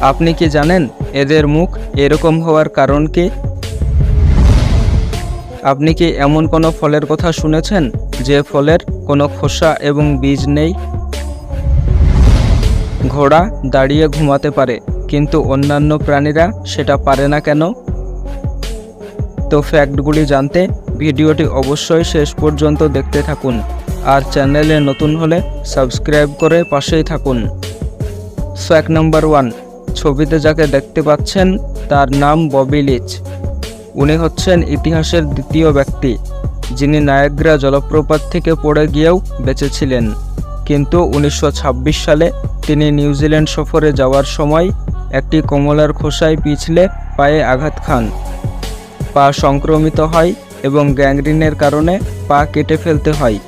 আপনি কি জানেন এদের মুখ এরকম হওয়ার কারণ কি? আপনি কি এমন কোনো ফলের কথা শুনেছেন যে ফলের কোনো খোসা এবং বীজ নেই? ঘোড়া দাঁড়িয়ে ঘুমাতে পারে, কিন্তু অন্যান্য প্রাণীরা সেটা পারে না কেন? তো ফ্যাক্টগুলি জানতে ভিডিওটি অবশ্যই শেষ পর্যন্ত দেখতে থাকুন, আর চ্যানেলে নতুন হলে সাবস্ক্রাইব করে পাশেই থাকুন। ফ্যাক্ট নাম্বার 1, ছবিতে যাকে দেখতে পাচ্ছেন তার নাম ববি লিচ। উনি হচ্ছেন ইতিহাসের দ্বিতীয় ব্যক্তি যিনি নায়াগ্রা জলপ্রপাত থেকে পড়ে গিয়েও বেঁচেছিলেন, কিন্তু 1926 সালে তিনি নিউজিল্যান্ড সফরে যাওয়ার সময় একটি কমলার খোসায় পিছলে পায়ে আঘাত খান। পা সংক্রমিত হয় এবং গ্যাংগ্রিনের কারণে পা কেটে ফেলতে হয়।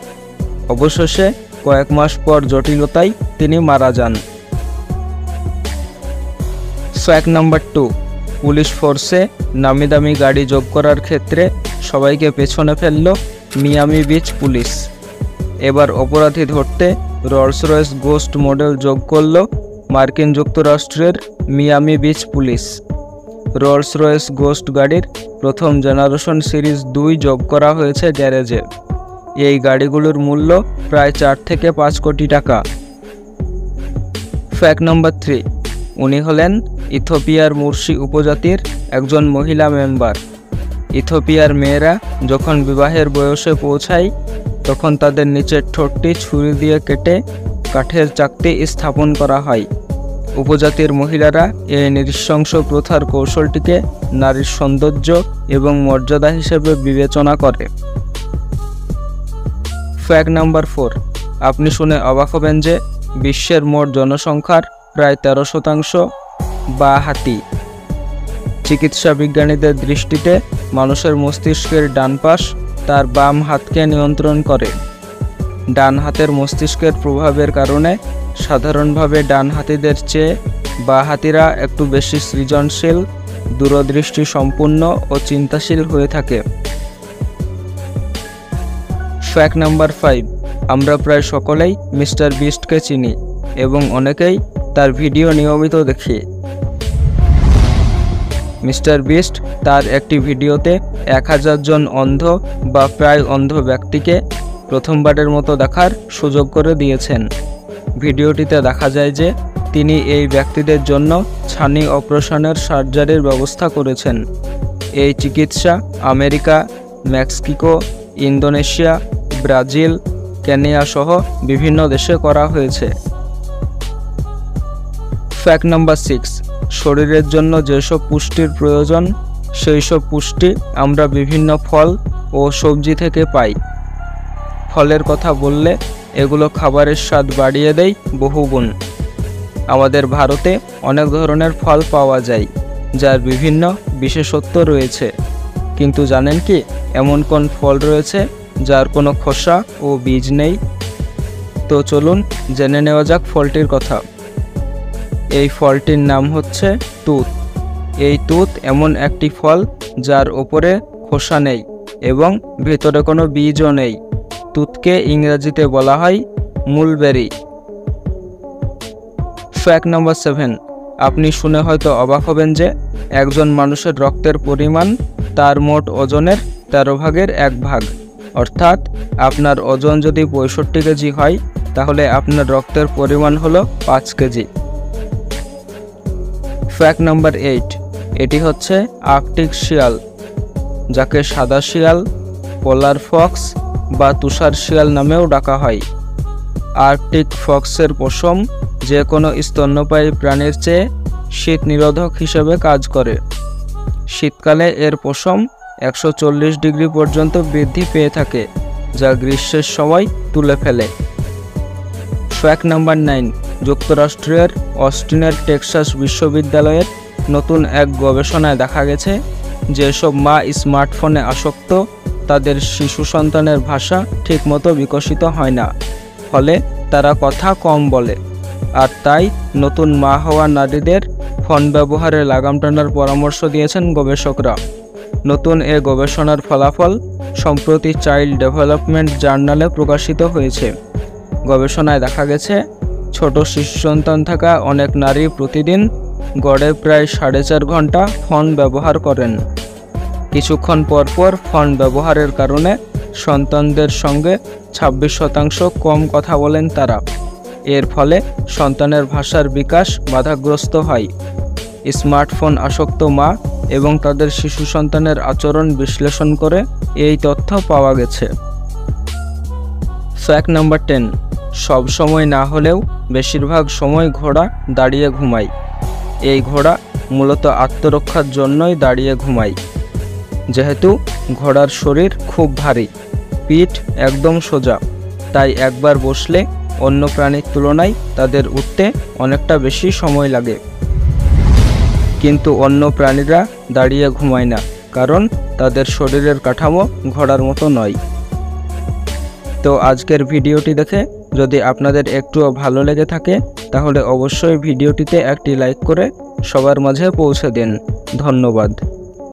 অবশেষে কয়েক মাস পর জটিলতায় তিনি মারা যান। ফ্যাক্ট নাম্বার 2, পুলিশ ফোর্সে নামিদামি গাড়ি যোগ করার ক্ষেত্রে সবাইকে পেছনে ফেলল মিয়ামি বিচ পুলিশ। এবার অপরাধী ধরতে রোলস রয়েস গোস্ট মডেল যোগ করল মার্কিন যুক্তরাষ্ট্রের Miami beach police. Rolls Royce ghost গাড়ির প্রথম জেনারেশন সিরিজ 2 যোগ করা হয়েছে গ্যারেজে। এই গাড়িগুলোর মূল্য প্রায় 4 থেকে 5 কোটি টাকা। ফ্যাক্ট নাম্বার 3, উনি হলেন ইথিওপিয়ার মুরসি উপজাতির একজন মহিলা মেম্বার। ইথিওপিয়ার মেয়েরা যখন বিবাহের বয়সে পৌঁছায় তখন তাদের নিচের ঠোঁটটি ছুরি দিয়ে কেটে কাঠের চাকতি স্থাপন করা হয়। উপজাতির মহিলারা এই নৃশংস প্রথার কৌশলটিকে নারীর সৌন্দর্য এবং মর্যাদা হিসেবে বিবেচনা করে। ফ্যাক্ট নাম্বার 4, আপনি শুনে অবাক হবেন যে বিশ্বের মোট জনসংখ্যার প্রায় 13% বা হাতি। চিকিৎসা বিজ্ঞানীদের দৃষ্টিতে মানুষের মস্তিষ্কের ডান পাশ তার বাম হাতকে নিয়ন্ত্রণ করে। ডান হাতের মস্তিষ্কের প্রভাবের কারণে সাধারণভাবে ডান হাতিদের চেয়ে বাঁ হাতিরা একটু বেশি সৃজনশীল, দূরদৃষ্টি সম্পন্ন ও চিন্তাশীল হয়ে থাকে। ফ্যাক্ট নাম্বার 5, আমরা প্রায় সকলেই মিস্টার বিস্টকে চিনি এবং অনেকেই তার ভিডিও নিয়মিত দেখি। মিস্টার বিস্ট তার একটি ভিডিওতে 1000 জন অন্ধ বা প্রায় অন্ধ ব্যক্তিকে প্রথমবারের মতো দেখার সুযোগ করে দিয়েছেন। ভিডিওটিতে দেখা যায় যে তিনি এই ব্যক্তিদের জন্য ছানি অপারেশনের সার্জারির ব্যবস্থা করেছেন। এই চিকিৎসা America, Mexico, Indonesia, Brazil, Kenya সহ বিভিন্ন দেশে করা হয়েছে। ফ্যাক্ট নাম্বার 6, শরীরের জন্য যেসব পুষ্টির প্রয়োজন সেই সব পুষ্টি আমরা বিভিন্ন ফল ও সবজি থেকে পাই। ফলের কথা বললে এগুলো খাবারের স্বাদ বাড়িয়ে দেয় বহুগুণ। আমাদের ভারতে অনেক ধরনের ফল পাওয়া যায় যার বিভিন্ন বিশেষত্ব রয়েছে, কিন্তু জানেন কি এমন কোন ফল রয়েছে যার কোনো খোসা ও বীজ নেই? তো চলুন জেনে নেওয়া যাক ফলটির কথা। এই ফলটির নাম হচ্ছে তুত। এই তুত এমন একটি ফল যার ওপরে খোসা নেই এবং ভেতরে কোনো বীজও নেই। তুতকে ইংরেজিতে বলা হয় মুলবেরি। ফ্যাক্ট নাম্বার 7, আপনি শুনে হয়তো অবাক হবেন যে একজন মানুষের রক্তের পরিমাণ তার মোট ওজনের 13 ভাগের 1 ভাগ। অর্থাৎ আপনার ওজন যদি 65 কেজি হয় তাহলে আপনার রক্তের পরিমাণ হলো 5 কেজি। ফ্যাক্ট নাম্বার 8, এটি হচ্ছে আর্কটিক শিয়াল, যাকে সাদা শিয়াল, পোলার ফক্স বা তুষার শিয়াল নামেও ডাকা হয়। আর্কটিক ফক্সের পশম যে কোনো স্তন্যপায়ী প্রাণীর চেয়ে শীত নিরোধক হিসেবে কাজ করে। শীতকালে এর পশম 140 ডিগ্রি পর্যন্ত বৃদ্ধি পেয়ে থাকে, যা গ্রীষ্মের সময় তুলে ফেলে। ফ্যাক্ট নাম্বার 9, যুক্তরাষ্ট্রের অস্টিনের টেক্সাস বিশ্ববিদ্যালয়ের নতুন এক গবেষণায় দেখা গেছে যেসব মা স্মার্টফোনে আসক্ত তাদের শিশু সন্তানের ভাষা ঠিকমতো বিকশিত হয় না, ফলে তারা কথা কম বলে। আর তাই নতুন মা হওয়া নারীদের ফোন ব্যবহারে লাগাম টানার পরামর্শ দিয়েছেন গবেষকরা। নতুন এ গবেষণার ফলাফল সম্প্রতি চাইল্ড ডেভেলপমেন্ট জার্নালে প্রকাশিত হয়েছে। গবেষণায় দেখা গেছে ছোট শিশু সন্তান থাকা অনেক নারী প্রতিদিন গড়ে প্রায় 4.5 ঘন্টা ফোন ব্যবহার করেন। কিছুক্ষণ পর পর ফোন ব্যবহারের কারণে সন্তানদের সঙ্গে 26% কম কথা বলেন তারা। এর ফলে সন্তানের ভাষার বিকাশ বাধাগ্রস্ত হয়। স্মার্টফোন আসক্ত মা এবং তাদের শিশু সন্তানের আচরণ বিশ্লেষণ করে এই তথ্য পাওয়া গেছে। ফ্যাক্ট নাম্বার 10, সব সময় না হলেও বেশিরভাগ সময় ঘোড়া দাঁড়িয়ে ঘুমায়। এই ঘোড়া মূলত আত্মরক্ষার জন্যই দাঁড়িয়ে ঘুমায়। যেহেতু ঘোড়ার শরীর খুব ভারী, পিঠ একদম সোজা, তাই একবার বসলে অন্য প্রাণীর তুলনায় তাদের উঠতে অনেকটা বেশি সময় লাগে। কিন্তু অন্য প্রাণীরা দাঁড়িয়ে ঘুমায় না, কারণ তাদের শরীরের কাঠামো ঘোড়ার মতো নয়। তো আজকের ভিডিওটি দেখে যদি আপনাদের একটুও ভালো লেগে থাকে তাহলে অবশ্যই ভিডিওটিতে একটি লাইক করে সবার মাঝে পৌঁছে দিন। ধন্যবাদ।